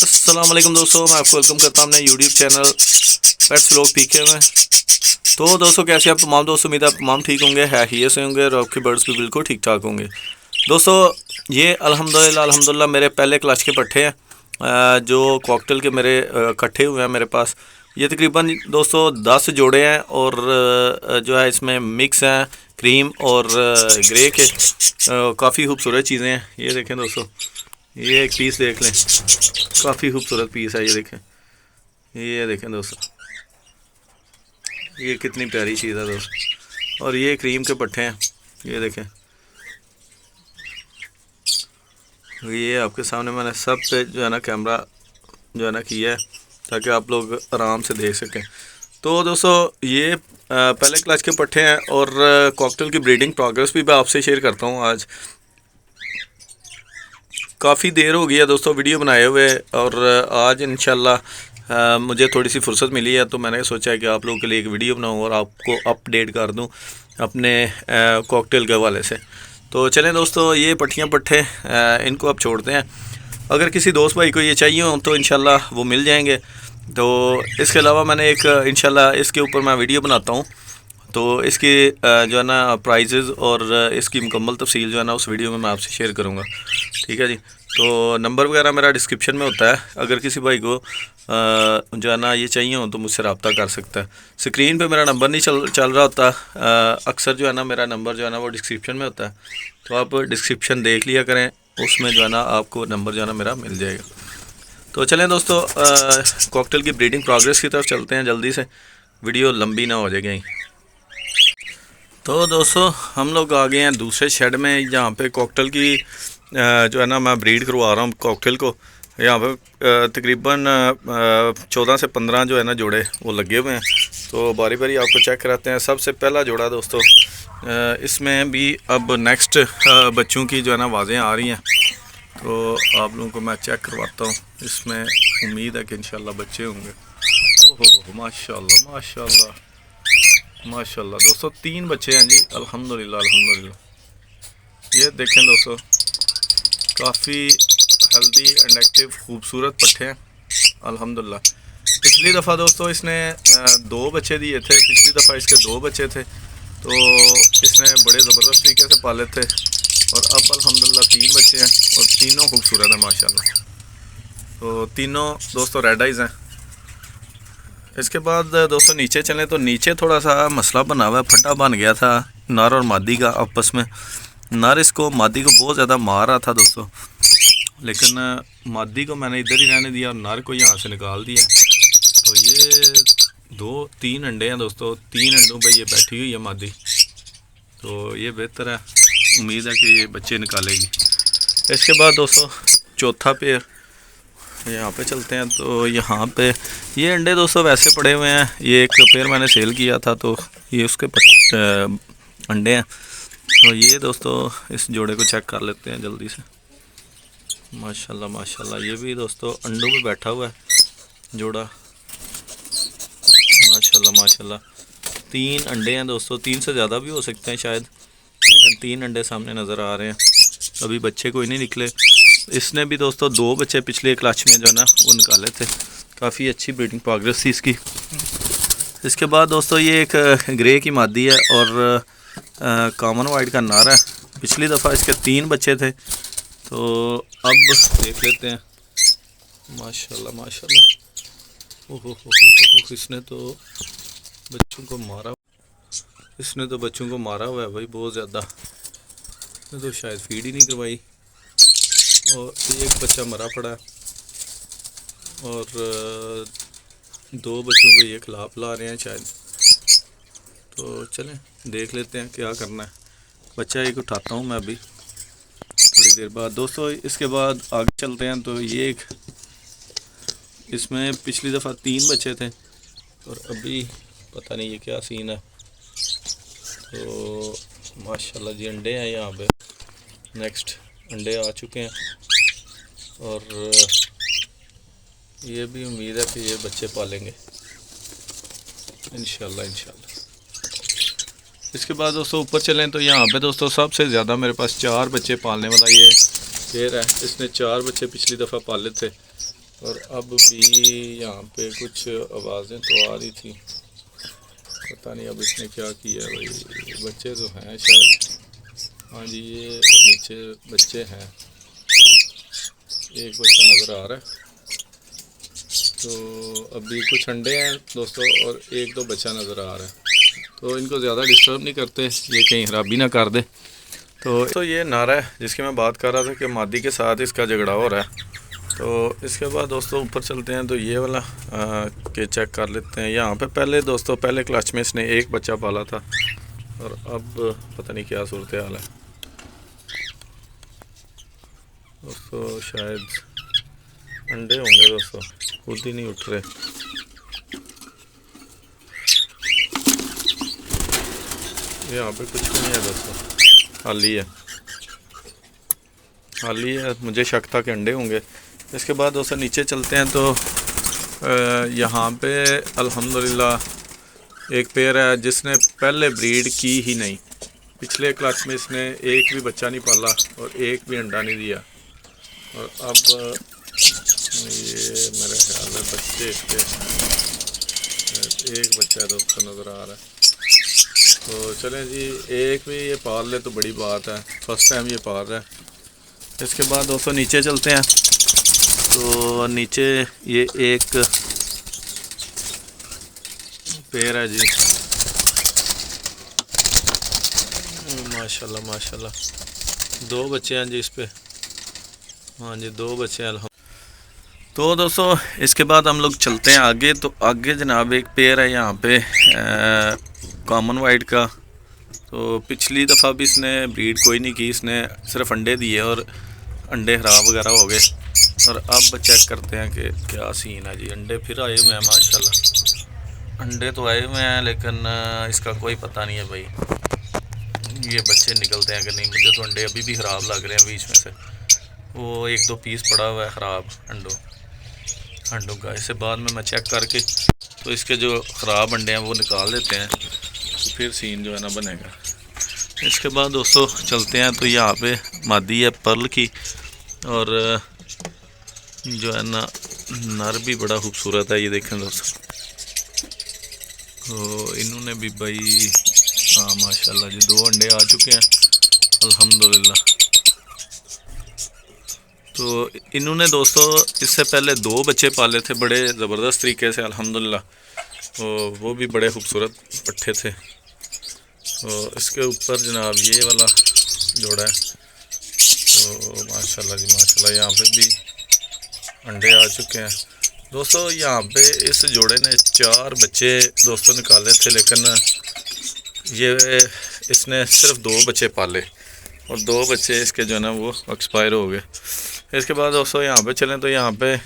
अस्सलाम वालेकुम दोस्तों, मैं आपको वेलकम करता हूं अपने यूट्यूब चैनल पेट्स व्लॉग पीके में। तो दोस्तों कैसे आप तमाम दोस्तों, उम्मीद है आप तमाम ठीक होंगे, हैरियत से होंगे और आपके बर्ड्स भी बिल्कुल ठीक ठाक होंगे। दोस्तों ये अल्हम्दुलिल्लाह मेरे पहले क्लच के पट्ठे हैं, जो कॉकटेल के मेरे इकट्ठे हुए हैं मेरे पास। ये तकरीबन दोस्तों 10 जोड़े हैं और जो है इसमें मिक्स हैं क्रीम और ग्रे के। काफ़ी खूबसूरत चीज़ें हैं। ये देखें दोस्तों, ये एक पीस देख लें, काफ़ी खूबसूरत पीस है। ये देखें दोस्तों, ये कितनी प्यारी चीज़ है दोस्तों। और ये क्रीम के पट्टे हैं, ये देखें। ये आपके सामने मैंने सब पे जो है ना कैमरा जो है ना किया है ताकि आप लोग आराम से देख सकें। तो दोस्तों ये पहले क्लच के पट्टे हैं और कॉकटेल की ब्रीडिंग प्रोग्रेस भी मैं आपसे शेयर करता हूँ। आज काफ़ी देर हो गई है दोस्तों वीडियो बनाए हुए, और आज इंशाल्लाह मुझे थोड़ी सी फुर्सत मिली है, तो मैंने सोचा है कि आप लोगों के लिए एक वीडियो बनाऊँ और आपको अपडेट कर दूँ अपने कॉकटेल के हवाले से। तो चलें दोस्तों, ये पट्टियाँ पट्टे इनको अब छोड़ते हैं। अगर किसी दोस्त भाई को ये चाहिए हो तो इंशाल्लाह वो मिल जाएंगे। तो इसके अलावा मैंने एक इंशाल्लाह इसके ऊपर मैं वीडियो बनाता हूँ, तो इसकी जो है ना प्राइजेज़ और इसकी मुकम्मल तफसील जो है ना उस वीडियो में मैं आपसे शेयर करूँगा। ठीक है जी। तो नंबर वगैरह मेरा डिस्क्रिप्शन में होता है, अगर किसी भाई को जो है ना ये चाहिए हो तो मुझसे रब्ता कर सकता है। स्क्रीन पे मेरा नंबर नहीं चल रहा होता, अक्सर जो है ना मेरा नंबर जो है ना वो डिस्क्रिप्शन में होता है, तो आप डिस्क्रिप्शन देख लिया करें, उसमें जो है ना आपको नंबर जो है ना मेरा मिल जाएगा। तो चलें दोस्तों, कॉकटेल की ब्रीडिंग प्रोग्रेस की तरफ चलते हैं जल्दी से, वीडियो लंबी ना हो जाए कहीं। तो दोस्तों हम लोग आ गए हैं दूसरे शेड में, जहाँ पे कॉकटेल की जो है ना मैं ब्रीड करवा रहा हूँ कॉकटेल को। यहाँ पे तकरीबन 14 से 15 जो है ना जोड़े वो लगे हुए हैं। तो बारी बारी आपको चेक कराते हैं। सबसे पहला जोड़ा दोस्तों, इसमें भी अब नेक्स्ट बच्चों की जो है ना आवाज़ें आ रही हैं, तो आप लोगों को मैं चेक करवाता हूँ। इसमें उम्मीद है कि इंशाल्लाह बच्चे होंगे। ओहो माशाल्लाह माशाल्लाह माशाल्लाह दोस्तों, 3 बच्चे हैं जी, अल्हम्दुलिल्लाह अल्हम्दुलिल्लाह। ये देखें दोस्तों, काफ़ी हेल्दी एंड एक्टिव खूबसूरत पट्टे हैं अल्हम्दुलिल्लाह। पिछली दफ़ा दोस्तों इसने 2 बच्चे दिए थे, पिछली दफ़ा इसके 2 बच्चे थे, तो इसने बड़े ज़बरदस्त तरीके से पाले थे, और अब अल्हम्दुलिल्लाह 3 बच्चे हैं और तीनों खूबसूरत हैं माशाल्लाह। तो तीनों दोस्तों रेड आइज़ हैं। इसके बाद दोस्तों नीचे चलें तो नीचे थोड़ा सा मसला बना हुआ है, फटा बन गया था नर और मादी का आपस में। नर इसको मादी को बहुत ज़्यादा मार रहा था दोस्तों, लेकिन मादी को मैंने इधर ही रहने दिया और नर को यहाँ से निकाल दिया। तो ये 2-3 अंडे हैं दोस्तों, 3 अंडों पे ये बैठी हुई है मादी। तो ये बेहतर है, उम्मीद है कि ये बच्चे निकालेगी। इसके बाद दोस्तों चौथा पेयर यहाँ पे चलते हैं। तो यहाँ पे ये अंडे दोस्तों वैसे पड़े हुए हैं, ये एक पेयर मैंने सेल किया था, तो ये उसके अंडे हैं। तो ये दोस्तों इस जोड़े को चेक कर लेते हैं जल्दी से। माशाल्लाह माशाल्लाह, ये भी दोस्तों अंडों पे बैठा हुआ है जोड़ा। माशाल्लाह माशाल्लाह, 3 अंडे हैं दोस्तों, 3 से ज़्यादा भी हो सकते हैं शायद, लेकिन 3 अंडे सामने नज़र आ रहे हैं। अभी बच्चे कोई नहीं निकले। इसने भी दोस्तों 2 बच्चे पिछले क्लच में जो है ना वो निकाले थे। काफ़ी अच्छी ब्रीडिंग प्रोग्रेस थी इसकी। इसके बाद दोस्तों ये एक ग्रे की मादी है और कॉमन वाइट का नर है। पिछली दफ़ा इसके 3 बच्चे थे, तो अब देख लेते हैं। माशाल्लाह माशाल्लाह, ओहो इसने तो बच्चों को मारा, इसने तो बच्चों को मारा हुआ है भाई बहुत ज़्यादा। इसने तो शायद फीड ही नहीं करवाई, और एक बच्चा मरा पड़ा है, और 2 बच्चों को ये खिला रहे हैं शायद। तो चलें देख लेते हैं क्या करना है। बच्चा एक उठाता हूँ मैं अभी थोड़ी देर बाद दोस्तों। इसके बाद आगे चलते हैं। तो ये एक, इसमें पिछली दफ़ा 3 बच्चे थे और अभी पता नहीं ये क्या सीन है। तो माशाल्लाह जी अंडे हैं यहाँ पे, नेक्स्ट अंडे आ चुके हैं, और ये भी उम्मीद है कि ये बच्चे पालेंगे इंशाल्लाह इंशाल्लाह। इसके बाद दोस्तों ऊपर चलें तो यहाँ पे दोस्तों सबसे ज़्यादा मेरे पास 4 बच्चे पालने वाला ये पेयर है। इसने 4 बच्चे पिछली दफ़ा पाले थे और अब भी यहाँ पे कुछ आवाज़ें तो आ रही थी, पता नहीं अब इसने क्या किया भाई। बच्चे तो हैं शायद, हाँ जी ये नीचे बच्चे हैं, एक बच्चा नज़र आ रहा है। तो अभी कुछ अंडे हैं दोस्तों और 1-2 बच्चा नज़र आ रहा है, तो इनको ज़्यादा डिस्टर्ब नहीं करते, ये कहीं खराबी ना कर दे। तो ये नारा है जिसकी मैं बात कर रहा था कि मादी के साथ इसका झगड़ा हो रहा है। तो इसके बाद दोस्तों ऊपर चलते हैं, तो ये वाला के चेक कर लेते हैं। यहाँ पे पहले दोस्तों पहले क्लच में इसने 1 बच्चा पाला था और अब पता नहीं क्या सूरत हाल है दोस्तों, शायद अंडे होंगे दोस्तों, खुद ही नहीं उठ रहे। यहाँ पे कुछ भी नहीं है दोस्तों, खाली है, खाली है। मुझे शक था कि अंडे होंगे। इसके बाद दोस्तों नीचे चलते हैं, तो यहाँ पे अल्हम्दुलिल्लाह एक पेयर है जिसने पहले ब्रीड की ही नहीं। पिछले क्लच में इसने एक भी बच्चा नहीं पाला और एक भी अंडा नहीं दिया, और अब ये मेरे ख्याल में बच्चे इसके एक बच्चा है दोस्तों नज़र आ रहा है। तो चलें जी, एक भी ये पाल ले तो बड़ी बात है, फर्स्ट टाइम ये पाल रहा है। इसके बाद दोस्तों नीचे चलते हैं, तो नीचे ये एक पेड़ है जी, माशाल्लाह माशाल्लाह, 2 बच्चे हैं जी इस पे, हाँ जी 2 बच्चे हैं। तो दोस्तों इसके बाद हम लोग चलते हैं आगे, तो आगे जनाब एक पेयर है यहाँ पे कॉमन वाइट का। तो पिछली दफ़ा भी इसने ब्रीड कोई नहीं की, इसने सिर्फ अंडे दिए और अंडे ख़राब वगैरह हो गए। और अब चेक करते हैं कि क्या सीन है जी। अंडे फिर आए हुए हैं माशाल्लाह, अंडे तो आए हुए हैं, लेकिन इसका कोई पता नहीं है भाई ये बच्चे निकलते हैं कि नहीं। मुझे तो अंडे अभी भी ख़राब लग रहे हैं, बीच में से वो 1-2 पीस पड़ा हुआ है ख़राब अंडों का। इससे बाद में मैं चेक करके तो इसके जो ख़राब अंडे हैं वो निकाल देते हैं, तो फिर सीन जो है ना बनेगा। इसके बाद दोस्तों चलते हैं, तो यहाँ पे मादी है पर्ल की, और जो है ना नर भी बड़ा खूबसूरत है, ये देखें दोस्तों। तो इन्होंने भी भाई हाँ माशाल्लाह जी 2 अंडे आ चुके हैं अल्हम्दुलिल्लाह। तो इन्होंने दोस्तों इससे पहले 2 बच्चे पाले थे बड़े ज़बरदस्त तरीके से अल्हम्दुलिल्लाह, तो वो भी बड़े खूबसूरत पट्ठे थे। तो इसके ऊपर जनाब ये वाला जोड़ा है, तो माशाल्लाह जी माशाल्लाह यहाँ पे भी अंडे आ चुके हैं दोस्तों। यहाँ पे इस जोड़े ने 4 बच्चे दोस्तों निकाले थे, लेकिन ये इसने सिर्फ 2 बच्चे पाले और 2 बच्चे इसके जो है ना वो एक्सपायर हो गए। इसके बाद दोस्तों यहाँ पे चलें, तो यहाँ पे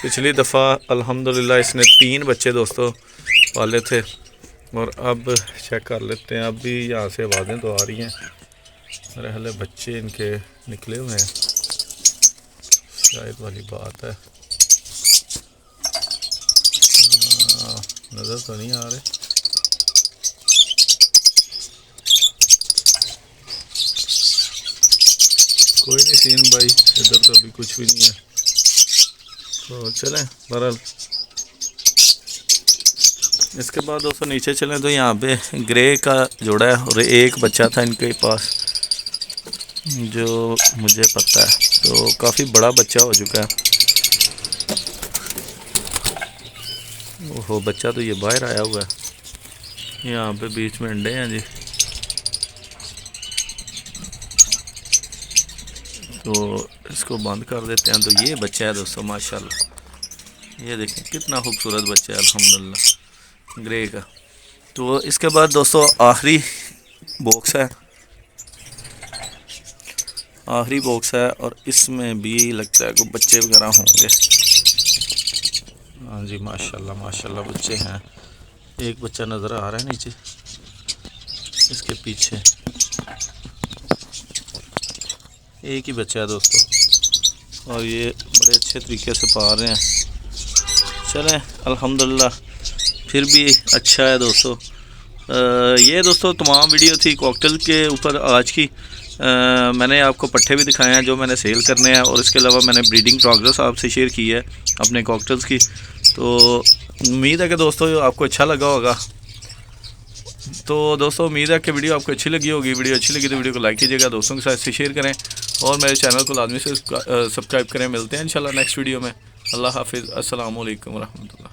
पिछली दफ़ा अल्हम्दुलिल्लाह इसने 3 बच्चे दोस्तों पाले थे, और अब चेक कर लेते हैं। अब भी यहाँ से आवाज़ें तो आ रही हैं, मेरे ख्याल बच्चे इनके निकले हुए हैं, शायद वाली बात है, नज़र तो नहीं आ रहे। कोई नहीं सीन भाई, इधर तो अभी कुछ भी नहीं है, तो चलें बहरहाल। इसके बाद दोस्तों नीचे चलें, तो यहाँ पे ग्रे का जोड़ा है और एक बच्चा था इनके पास जो मुझे पता है, तो काफ़ी बड़ा बच्चा हो चुका है। ओहो बच्चा तो ये बाहर आया हुआ है, यहाँ पे बीच में अंडे हैं जी। तो इसको बंद कर देते हैं। तो ये बच्चा है दोस्तों माशाल्लाह, ये देखें कितना खूबसूरत बच्चा है अल्हम्दुलिल्लाह ग्रे का। तो इसके बाद दोस्तों आखिरी बॉक्स है, आखिरी बॉक्स है, और इसमें भी लगता है कोई बच्चे वगैरह होंगे। हाँ जी माशाल्लाह माशाल्लाह बच्चे हैं। एक बच्चा नज़र आ रहा है नीचे इसके पीछे, एक ही बच्चा है दोस्तों, और ये बड़े अच्छे तरीके से पाल रहे हैं। चलें अल्हम्दुलिल्लाह फिर भी अच्छा है दोस्तों। ये दोस्तों तमाम वीडियो थी कॉकटेल के ऊपर आज की। मैंने आपको पट्ठे भी दिखाए हैं जो मैंने सेल करने हैं, और इसके अलावा मैंने ब्रीडिंग प्रोग्रेस आपसे शेयर की है अपने कॉकटेल्स की। तो उम्मीद है कि दोस्तों आपको अच्छा लगा होगा। तो दोस्तों उम्मीद है कि वीडियो आपको अच्छी लगी होगी। वीडियो अच्छी लगी तो वीडियो को लाइक कीजिएगा, दोस्तों के साथ से शेयर करें, और मेरे चैनल को लाजमी से सब्सक्राइब करें। मिलते हैं इंशाल्लाह नेक्स्ट वीडियो में। अल्लाह हाफिज़। अस्सलामु अलैकुम व रहमतुल्लाह।